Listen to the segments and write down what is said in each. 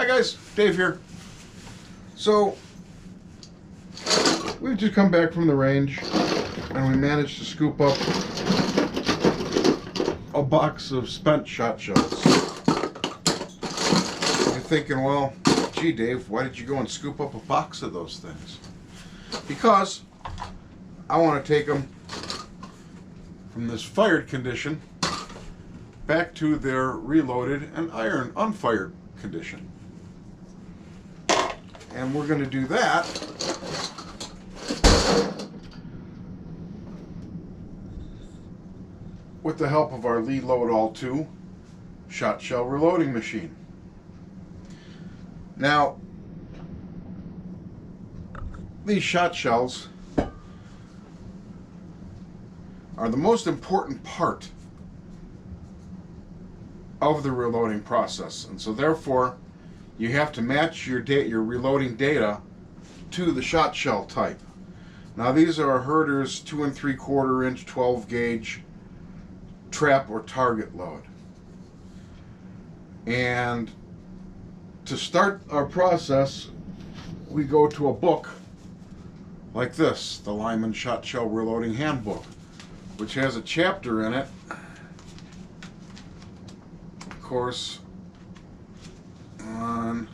Hi guys, Dave here. So, we've just come back from the range and we managed to scoop up a box of spent shot shells. You're thinking, well, gee Dave, why did you go and scoop up a box of those things? Because I want to take them from this fired condition back to their reloaded and iron unfired condition. And we're going to do that with the help of our Lee Loadall 2 shot shell reloading machine. Now, these shot shells are the most important part of the reloading process, and so therefore you have to match your reloading data to the shot shell type. Now these are Herder's 2 3/4 inch 12 gauge trap or target load. And to start our process, we go to a book like this, the Lyman Shot Shell Reloading Handbook, which has a chapter in it, of course, on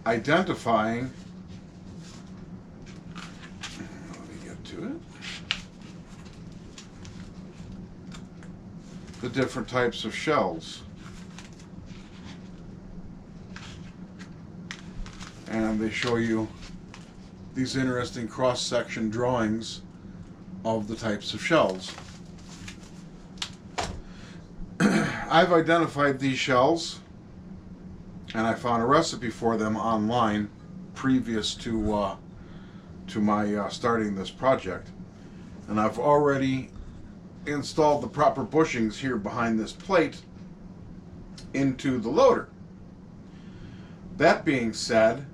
identifying, let me get to it, the different types of shells. And they show you these interesting cross-section drawings of the types of shells. I've identified these shells and I found a recipe for them online previous to my starting this project, and I've already installed the proper bushings here behind this plate into the loader. That being said,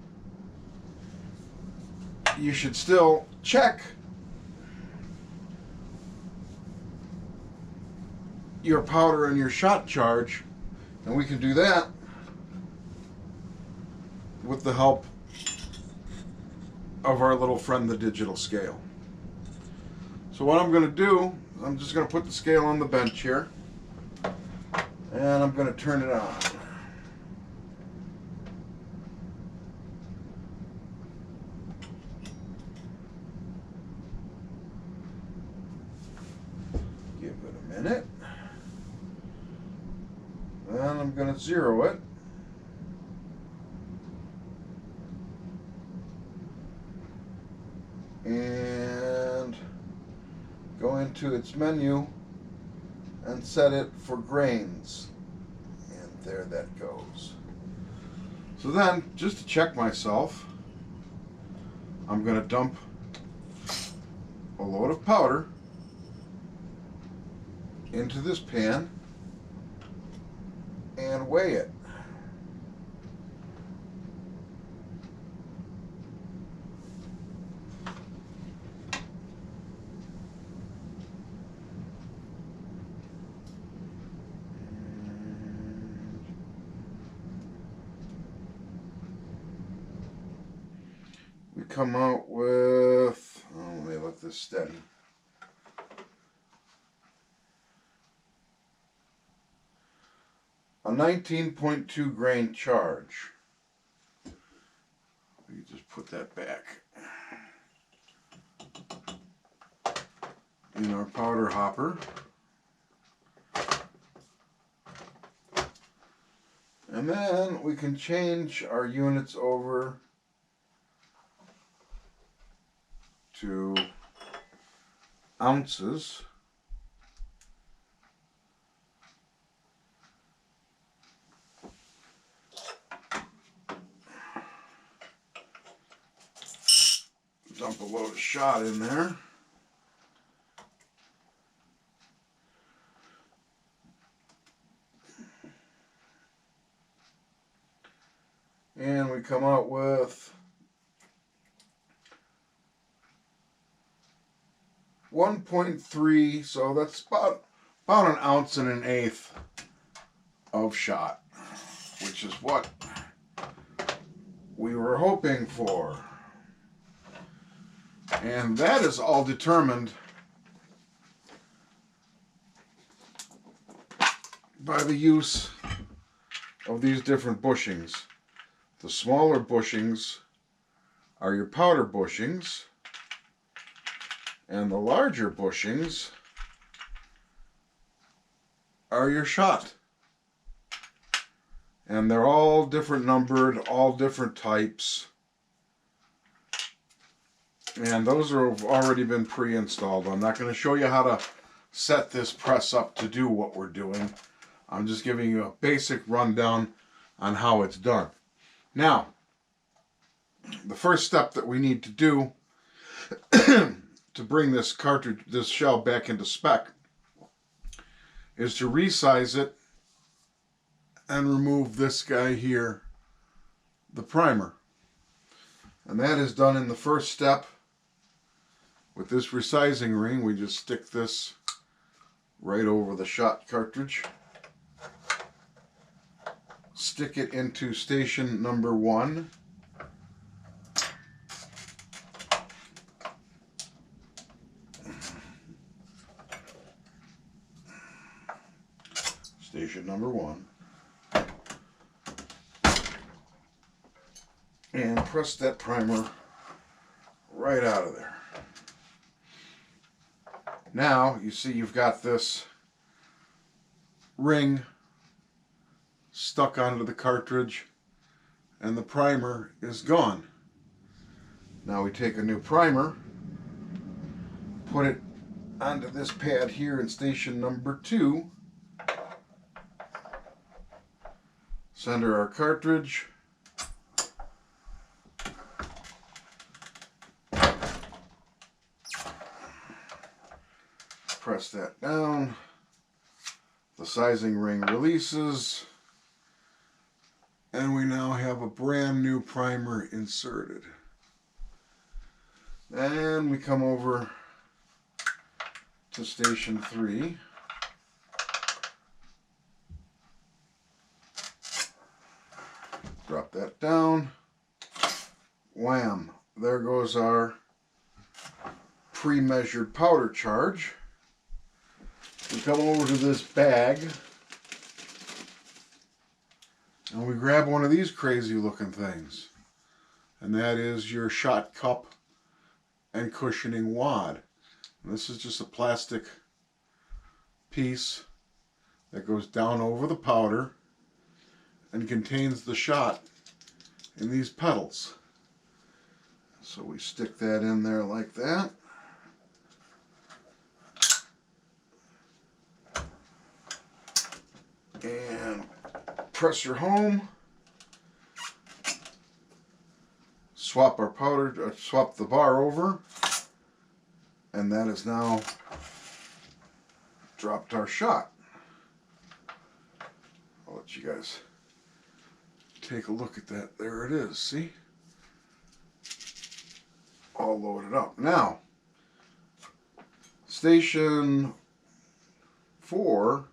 you should still check your powder and your shot charge, and we can do that with the help of our little friend, the digital scale. So what I'm going to do, I'm just going to put the scale on the bench here, and I'm going to turn it on. Give it a minute. Then I'm going to zero it. And go into its menu and set it for grains. And there that goes. So then, just to check myself, I'm going to dump a load of powder into this pan and weigh it. We come out with, oh, let me let this steady. A 19.2 grain charge. We just put that back in our powder hopper. And then we can change our units over to ounces. Dump a load of shot in there. And we come out with 1.3, so that's about an ounce and an eighth of shot. which is what we were hoping for. And that is all determined by the use of these different bushings. The smaller bushings are your powder bushings, and the larger bushings are your shot. And they're all different numbered, all different types. And those have already been pre-installed. I'm not going to show you how to set this press up to do what we're doing. I'm just giving you a basic rundown on how it's done. Now, the first step that we need to do to bring this cartridge, this shell back into spec, is to resize it and remove this guy here, the primer. And that is done in the first step with this resizing ring. We just stick this right over the shot cartridge. Stick it into station number 1. Station number 1. And press that primer right out of there. Now, you see you've got this ring stuck onto the cartridge and the primer is gone. Now we take a new primer, put it onto this pad here in station number 2, center our cartridge, press that down, the sizing ring releases, and we now have a brand new primer inserted. Then we come over to station 3. Drop that down. Wham! There goes our pre-measured powder charge. We come over to this bag and we grab one of these crazy looking things, and that is your shot cup and cushioning wad. And this is just a plastic piece that goes down over the powder and contains the shot in these petals. So we stick that in there like that. And press her home. Swap our powder, swap the bar over, and that is now dropped our shot. I'll let you guys take a look at that. There it is, see? All loaded up. Now, station 4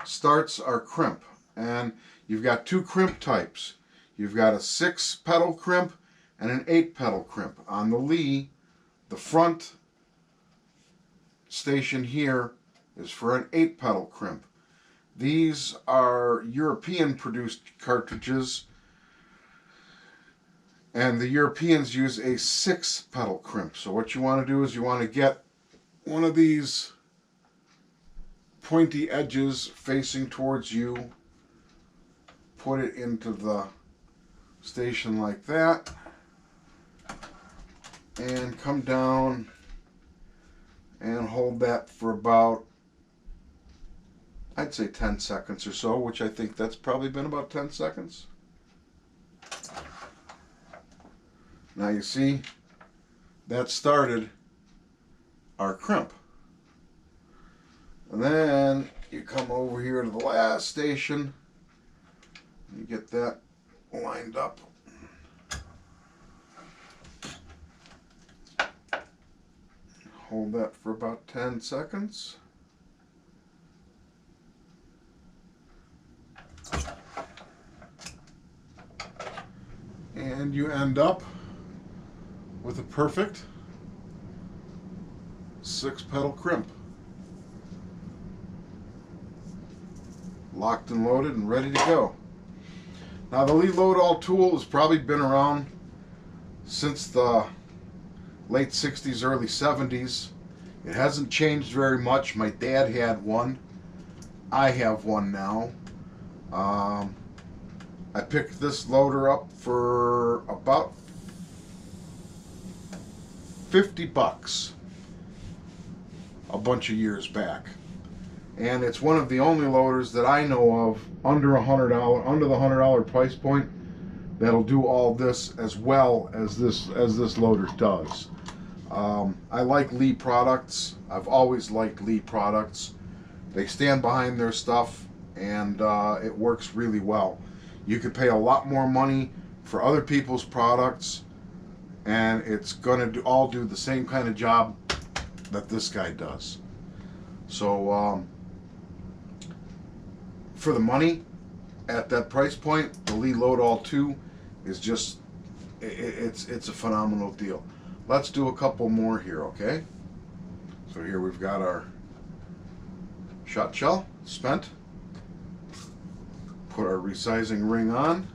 starts our crimp, and you've got 2 crimp types. You've got a 6-petal crimp and an 8-petal crimp. On the Lee, the front station here is for an 8-petal crimp. These are European produced cartridges, and the Europeans use a 6-petal crimp. So what you want to do is you want to get one of these pointy edges facing towards you, put it into the station like that, and come down and hold that for about, I'd say 10 seconds or so, which I think that's probably been about 10 seconds. Now you see, that started our crimp. And then you come over here to the last station, you get that lined up. Hold that for about 10 seconds. And you end up with a perfect 6-pedal crimp. Locked and loaded and ready to go. Now the lead load all tool has probably been around since the late 60s, early 70s. It hasn't changed very much. My dad had one. I have one now. I picked this loader up for about $50 a bunch of years back. And it's one of the only loaders that I know of under $100, under the $100 price point, that'll do all this as well as this loader does. I like Lee products. I've always liked Lee products. They stand behind their stuff, and it works really well. You could pay a lot more money for other people's products, and it's gonna all do the same kind of job that this guy does. So for the money at that price point, the Lee Load All 2 is just, it's a phenomenal deal. Let's do a couple more here, okay? So here we've got our shot shell spent. Put our resizing ring on.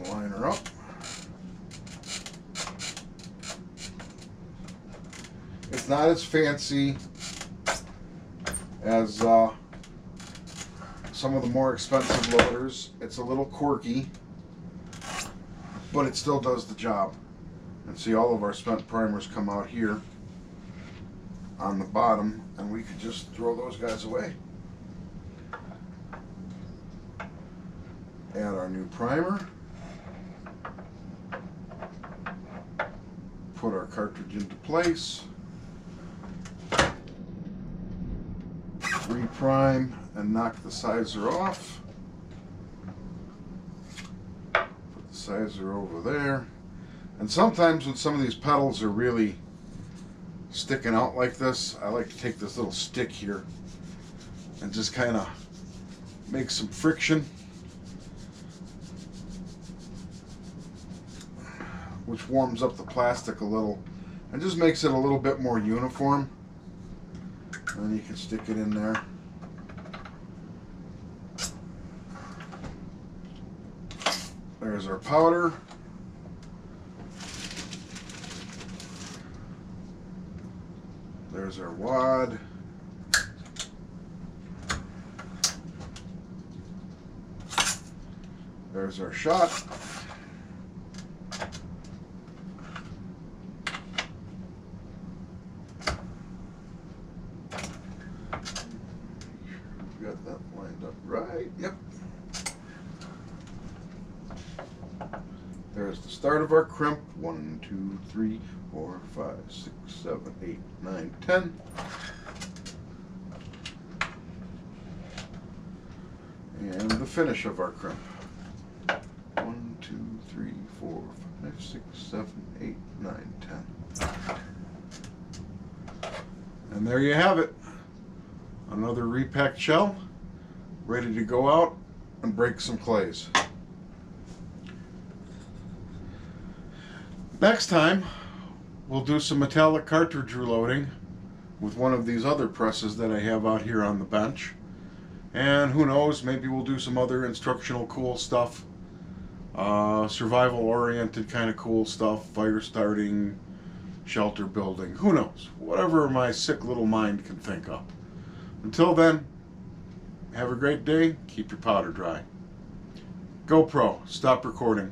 Line her up. It's not as fancy as some of the more expensive loaders. It's a little quirky, but it still does the job. And see, all of our spent primers come out here on the bottom, and we could just throw those guys away. Add our new primer. Put our cartridge into place. Reprime and knock the sizer off. Put the sizer over there. And sometimes when some of these pedals are really sticking out like this, I like to take this little stick here and just kind of make some friction, which warms up the plastic a little and just makes it a little bit more uniform. And then you can stick it in there. There's our powder. There's our wad. There's our shot. Got that lined up right. Yep. There's the start of our crimp. 1, 2, 3, 4, 5, 6, 7, 8, 9, 10. And the finish of our crimp. 1, 2, 3, 4, 5, 6, 7, 8, 9, 10. And there you have it. Another repacked shell, ready to go out and break some clays. Next time, we'll do some metallic cartridge reloading with one of these other presses that I have out here on the bench. And who knows, maybe we'll do some other instructional cool stuff, survival oriented kind of cool stuff, fire starting, shelter building, who knows, whatever my sick little mind can think of. Until then, have a great day, keep your powder dry. GoPro, stop recording.